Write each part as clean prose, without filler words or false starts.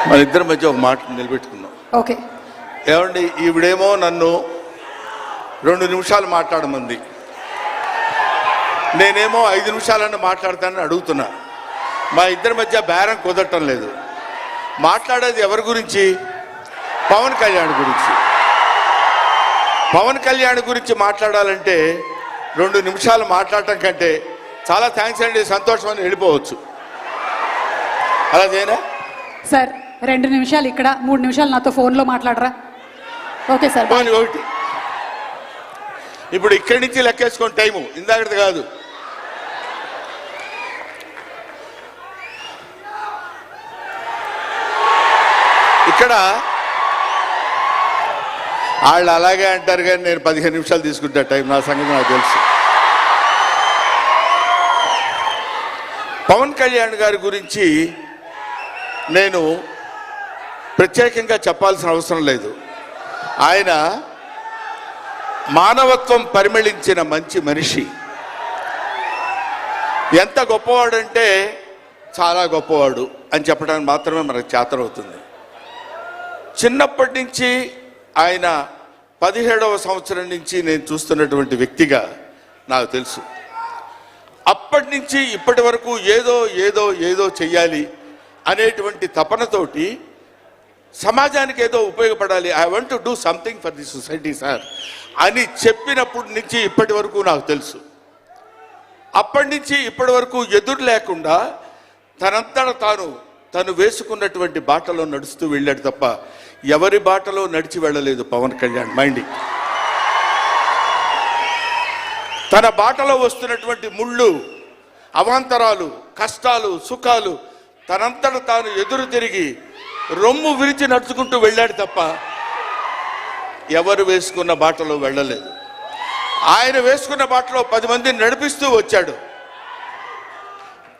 మన ఇద్దరి మధ్య ఒక మాట నిలబెట్టుకున్నాం. ఓకే. ఏమండి, ఈవిడేమో నన్ను 2 నిమిషాలు మాట్లాడమంది, నేనేమో 5 నిమిషాలన్నా మాట్లాడతానని అడుగుతున్నా. మా ఇద్దరి మధ్య బేరం కుదరటం లేదు. మాట్లాడేది ఎవరి గురించి? పవన్ కళ్యాణ్ గురించి. పవన్ కళ్యాణ్ గురించి మాట్లాడాలంటే 2 నిమిషాలు మాట్లాడటం కంటే చాలా థ్యాంక్స్ అండి, సంతోషం అని వెళ్ళిపోవచ్చు. అలా చేయనా సార్? 2 నిమిషాలు ఇక్కడ, 3 నిమిషాలు నాతో ఫోన్లో మాట్లాడరా? Okay sir. ఒకటి ఇప్పుడు ఇక్కడి నుంచి లెక్కేసుకోండి టైము, ఇందాకటి కాదు. ఇక్కడ వాళ్ళు అలాగే అంటారు కానీ నేను 15 నిమిషాలు తీసుకుంటా టైం. నా సంగతి నాకు తెలుసు. పవన్ కళ్యాణ్ గారి గురించి నేను ప్రత్యేకంగా చెప్పాల్సిన అవసరం లేదు. ఆయన మానవత్వం పరిమళించిన మంచి మనిషి. ఎంత గొప్పవాడంటే చాలా గొప్పవాడు అని చెప్పడానికి మాత్రమే మనకు చేతనవుతుంది. చిన్నప్పటి నుంచి ఆయన 17వ సంవత్సరం నుంచి నేను చూస్తున్నటువంటి వ్యక్తిగా నాకు తెలుసు. అప్పటి నుంచి ఇప్పటి వరకు ఏదో ఏదో ఏదో చెయ్యాలి అనేటువంటి తపనతోటి సమాజానికి ఏదో ఉపయోగపడాలి, I want to do something for the society sir అని చెప్పినప్పటి నుంచి ఇప్పటి వరకు నాకు తెలుసు. అప్పటి నుంచి ఇప్పటి వరకు ఎదురు లేకుండా తనంతట తను వేసుకున్నటువంటి బాటలో నడుస్తూ వెళ్ళాడు తప్ప ఎవరి బాటలో నడిచి వెళ్ళలేదు పవన్ కళ్యాణ్. మైండ్ తన బాటలో వస్తున్నటువంటి ముళ్ళు, అవాంతరాలు, కష్టాలు, సుఖాలు తనంతట తాను ఎదురు తిరిగి రొమ్ము విరిచి నడుచుకుంటూ వెళ్ళాడు తప్ప ఎవరు వేసుకున్న బాటలో వెళ్ళలేదు. ఆయన వేసుకున్న బాటలో 10 మందిని నడిపిస్తూ వచ్చాడు.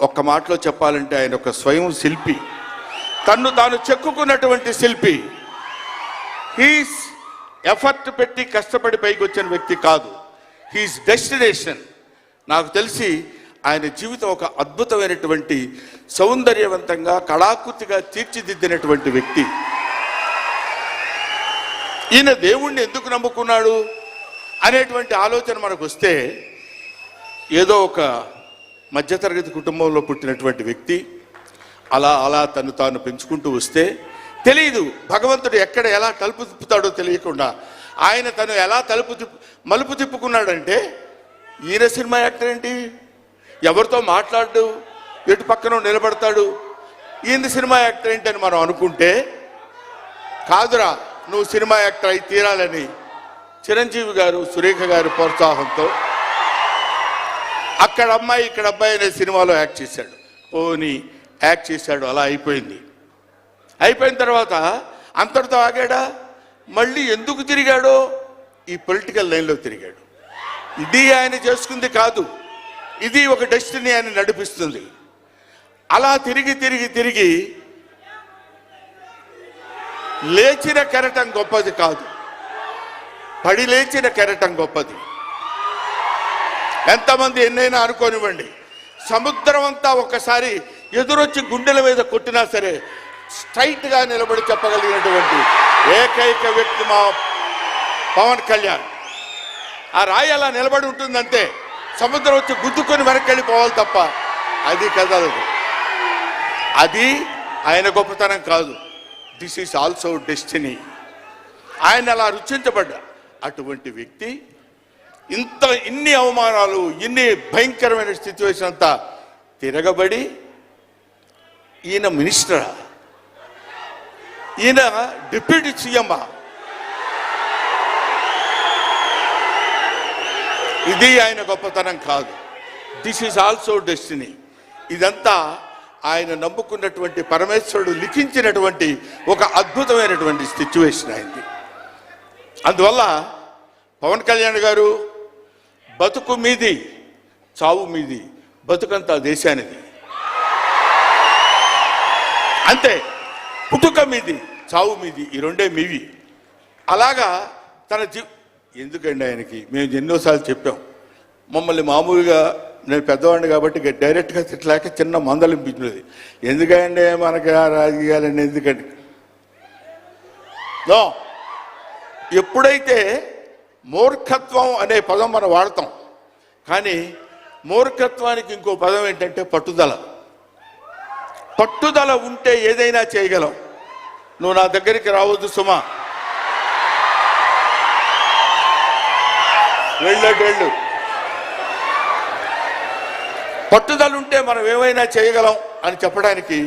ఒక్క మాటలో చెప్పాలంటే ఆయన ఒక స్వయం శిల్పి, తన్ను తాను చెక్కుకున్నటువంటి శిల్పి. హీస్ ఎఫర్ట్ పెట్టి కష్టపడి పైకి వచ్చిన వ్యక్తి కాదు, హీస్ డెస్టినేషన్. నాకు తెలిసి ఆయన జీవితం ఒక అద్భుతమైనటువంటి సౌందర్యవంతంగా కళాకృతిగా తీర్చిదిద్దినటువంటి వ్యక్తి. ఈయన దేవుణ్ణి ఎందుకు నమ్ముకున్నాడు అనేటువంటి ఆలోచన మనకు వస్తే, ఏదో ఒక మధ్యతరగతి కుటుంబంలో పుట్టినటువంటి వ్యక్తి అలా అలా తను తాను పెంచుకుంటూ వస్తే తెలియదు భగవంతుడు ఎక్కడ ఎలా తలుపు తిప్పుతాడో తెలియకుండా ఆయన తను ఎలా మలుపు తిప్పుకున్నాడంటే, ఈయన సినిమా యాక్టర్ ఏంటి, ఎవరితో మాట్లాడు, ఎటు పక్కన నిలబడతాడు, ఈయన సినిమా యాక్టర్ ఏంటి అని మనం అనుకుంటే, కాదురా నువ్వు సినిమా యాక్టర్ అయి తీరాలని చిరంజీవి గారు, సురేఖ గారి ప్రోత్సాహంతో అక్కడ అమ్మాయి ఇక్కడ అబ్బాయి అనే సినిమాలో యాక్ట్ చేశాడు. పోనీ యాక్ట్ చేశాడు, అలా అయిపోయింది. అయిపోయిన తర్వాత అంతటితో ఆగాడా? మళ్ళీ ఎందుకు తిరిగాడో ఈ పొలిటికల్ లైన్లో తిరిగాడు. ఇది ఆయన చేసుకుంది కాదు, ఇది ఒక డెస్టినీ ఆయన నడిపిస్తుంది. అలా తిరిగి తిరిగి తిరిగి లేచిన కెరటం గొప్పది కాదు, పడి లేచిన కెరటం గొప్పది. ఎంతమంది ఎన్నైనా అనుకోనివ్వండి, సముద్రం అంతా ఒక్కసారి ఎదురొచ్చి గుండెల మీద కొట్టినా సరే స్ట్రైట్గా నిలబడి చెప్పగలిగినటువంటి ఏకైక వ్యక్తి మా పవన్ కళ్యాణ్. ఆ రాయి అలా నిలబడి ఉంటుందంటే సముద్రం వచ్చి గుద్దుకొని వెనక్కి వెళ్ళిపోవాలి తప్ప అది కదలదు. అది ఆయన గొప్పతనం కాదు, దిస్ ఈజ్ ఆల్సో డెస్టినీ. ఆయన అలా రుచించబడ్డా అటువంటి వ్యక్తి ఇన్ని అవమానాలు, ఇన్ని భయంకరమైన సిచ్యువేషన్ అంతా తిరగబడి ఈయన మినిస్టరా, ఈయన డిప్యూటీ సీఎమ్మా, ఇది ఆయన గొప్పతనం కాదు. This is also destiny. ఇదంతా ఆయన నమ్ముకున్నటువంటి పరమేశ్వరుడు లిఖించినటువంటి ఒక అద్భుతమైనటువంటి సిచ్యువేషన్ అయింది. అందువల్ల పవన్ కళ్యాణ్ గారు బతుకు మీది, చావు మీది, బతుకంతా దేశానిది. అంతే, పుట్టుక మీది, చావు మీది, ఈ రెండే మీవి. అలాగా తన ఎందుకండి ఆయనకి మేము ఎన్నోసార్లు చెప్పాం, మమ్మల్ని మామూలుగా నేను పెద్దవాడిని కాబట్టి డైరెక్ట్గా తిట్టలేక చిన్న మందలింపించినది. ఎందుకంటే మనకి ఆ రాజకీయాలన్నీ ఎందుకంటే నో, ఎప్పుడైతే మూర్ఖత్వం అనే పదం మనం వాడతాం, కానీ మూర్ఖత్వానికి ఇంకో పదం ఏంటంటే పట్టుదల. పట్టుదల ఉంటే ఏదైనా చేయగలం. నువ్వు నా దగ్గరికి రావద్దు సుమా, వెళ్ళు. పట్టుదల ఉంటే మనం ఏమైనా చేయగలం అని చెప్పడానికి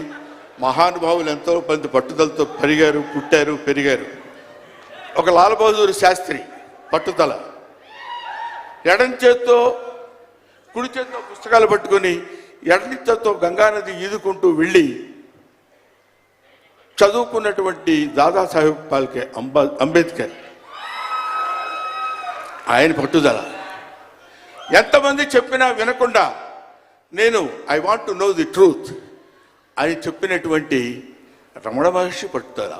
మహానుభావులు ఎంతో మంది పట్టుదలతో పెరిగారు, పుట్టారు, పెరిగారు. ఒక లాల్ బహదూర్ శాస్త్రి పట్టుదల, ఎడం చేత్తో కుడి చేత్తో పుస్తకాలు పట్టుకొని ఎడని చేత్తో గంగానది ఈదుకుంటూ వెళ్ళి చదువుకున్నటువంటి దాదాసాహెబ్ ఫాల్కే అంబేద్కర్, ఆయన పట్టుదల. ఎంతమంది చెప్పినా వినకుండా నేను I want to know the truth అని చెప్పినటువంటి రమణ మహర్షి పట్టుదల,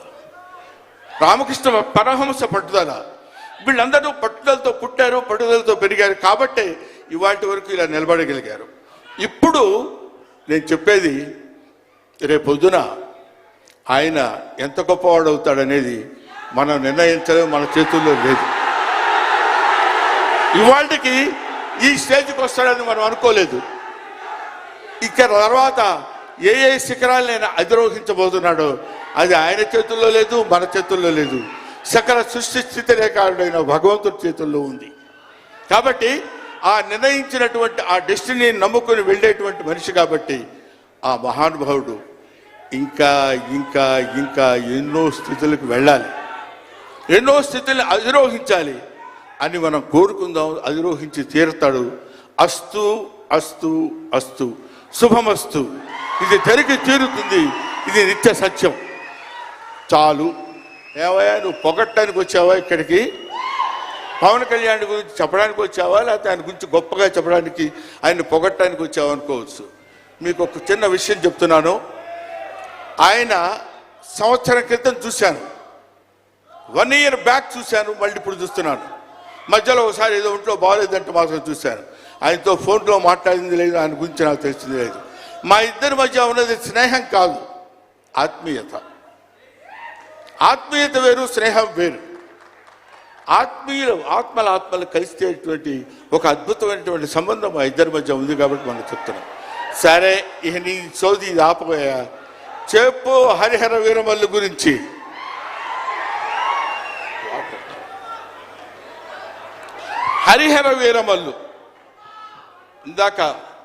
రామకృష్ణ పరమహంస పట్టుదల. వీళ్ళందరూ పట్టుదలతో పుట్టారు, పట్టుదలతో పెరిగారు కాబట్టే ఇవాటి వరకు ఇలా నిలబడగలిగారు. ఇప్పుడు నేను చెప్పేది, రేపొద్దున ఆయన ఎంత గొప్పవాడు అవుతాడనేది మనం నిర్ణయించడం మన చేతుల్లో లేదు. ఇవాళకి ఈ స్టేజ్కి వస్తాడని మనం అనుకోలేదు. ఇక తర్వాత ఏ శిఖరాలనైనా అధిరోహించబోతున్నాడో అది ఆయన చేతుల్లో లేదు, మన చేతుల్లో లేదు. సకల సృష్టి స్థితి రేఖాలుడైన భగవంతుడి చేతుల్లో ఉంది. కాబట్టి ఆ నిర్ణయించినటువంటి ఆ డెస్టినీని నమ్ముకొని వెళ్ళేటువంటి మనిషి కాబట్టి ఆ మహానుభావుడు ఇంకా ఇంకా ఇంకా ఎన్నో స్థితులకు వెళ్ళాలి, ఎన్నో స్థితులను అధిరోహించాలి అని మనం కోరుకుందాం. అధిరోహించి తీరుతాడు. అస్తు అస్తు అస్తు, శుభమస్తు. ఇది జరిగి తీరుతుంది, ఇది నిత్య సత్యం. చాలు. ఏవయ్యా, నువ్వు పొగట్టడానికి వచ్చావా ఇక్కడికి? పవన్ కళ్యాణ్ గురించి చెప్పడానికి వచ్చావా, లేకపోతే ఆయన గురించి గొప్పగా చెప్పడానికి, ఆయన పొగట్టడానికి వచ్చావా అనుకోవచ్చు. మీకు ఒక చిన్న విషయం చెప్తున్నాను. ఆయన సంవత్సరం క్రితం చూశాను, 1 year బ్యాక్ చూశాను, మళ్ళీ ఇప్పుడు చూస్తున్నాను. మధ్యలో ఒకసారి ఏదో ఒంట్లో బాగోలేదంటే మాత్రం చూశాను. ఆయనతో ఫోన్లో మాట్లాడింది లేదు, ఆయన గురించి నాకు తెలిసింది లేదు. మా ఇద్దరి మధ్య ఉన్నది స్నేహం కాదు, ఆత్మీయత. ఆత్మీయత వేరు, స్నేహం వేరు. ఆత్మలు కలిసేటువంటి ఒక అద్భుతమైనటువంటి సంబంధం మా ఇద్దరి మధ్య ఉంది కాబట్టి మనం చెప్తున్నాం. సరే, ఇక నీ సోది ఇది ఆపబోయా. చెప్పు హరిహర వీరమల్లు గురించి. హరిహర వీరమల్లు, ఇందాక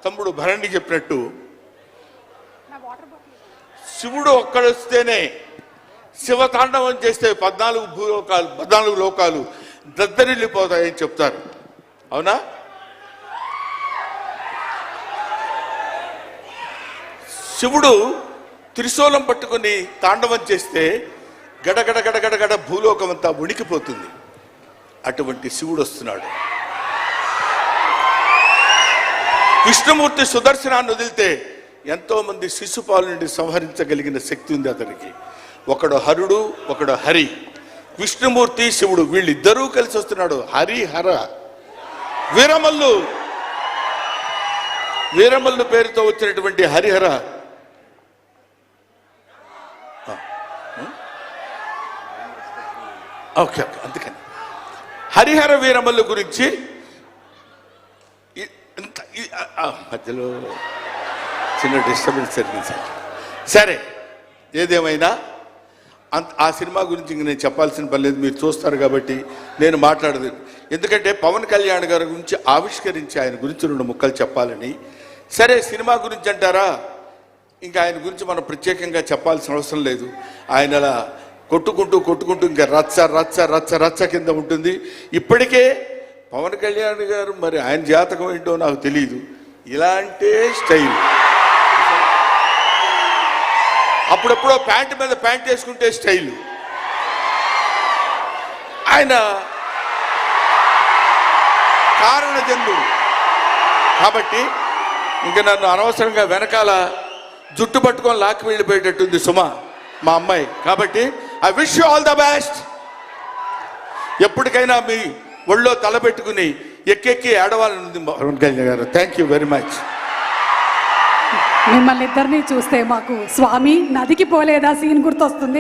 తమ్ముడు భరణి చెప్పినట్టు, శివుడు ఒక్కడొస్తేనే, శివతాండవం చేస్తే 14 లోకాలు దద్దరిల్లిపోతాయని చెప్తారు. అవునా? శివుడు త్రిశూలం పట్టుకుని తాండవం చేస్తే గడగడ గడగడగడ భూలోకం అంతా ఉణికిపోతుంది. అటువంటి శివుడు వస్తున్నాడు. విష్ణుమూర్తి సుదర్శనాన్ని వదిలితే ఎంతో మంది శిశుపాల నుండి సంహరించగలిగిన శక్తి ఉంది అతనికి. ఒకడు హరుడు, ఒకడు హరి. విష్ణుమూర్తి, శివుడు వీళ్ళిద్దరూ కలిసి వస్తున్నాడు. హరిహర వీరమల్లు పేరుతో వచ్చినటువంటి హరిహర. ఓకే, అందుకని హరిహర వీరమల్లు గురించి మధ్యలో చిన్న డిస్టర్బెన్స్ జరిగింది. సరే, ఏదేమైనా ఆ సినిమా గురించి ఇంక నేను చెప్పాల్సిన పని లేదు, మీరు చూస్తారు కాబట్టి నేను మాట్లాడదు. ఎందుకంటే పవన్ కళ్యాణ్ గారి గురించి ఆవిష్కరించి ఆయన గురించి 2 ముక్కలు చెప్పాలని. సరే, సినిమా గురించి అంటారా, ఇంకా ఆయన గురించి మనం ప్రత్యేకంగా చెప్పాల్సిన అవసరం లేదు. ఆయన అలా కొట్టుకుంటూ ఇంకా రచ్చ రచ్చ రచ్చ రచ్చ కింద ఉంటుంది. ఇప్పటికే పవన్ కళ్యాణ్ గారు, మరి ఆయన జాతకం ఏంటో నాకు తెలియదు, ఇలాంటి స్టైల్. అప్పుడెప్పుడో ప్యాంటు మీద ప్యాంట్ వేసుకుంటే స్టైలు. ఆయన కారణ జన్ముడు కాబట్టి ఇంకా నన్ను అనవసరంగా వెనకాల జుట్టు పట్టుకొని లాక్కి వెళ్ళిపోయేటట్టుంది సుమ, మా అమ్మాయి. కాబట్టి I wish you all the best. ఎప్పటికైనా మీ ఒళ్ళో తలపెట్టుకుని ఎక్కెక్కి ఏడవాలని ఉంది పవన్ కళ్యాణ్ గారు. Thank you very much. మిమ్మల్ని ఇద్దరిని చూస్తే మాకు స్వామి నదికి పోలేదా సీన్ గుర్తొస్తుంది.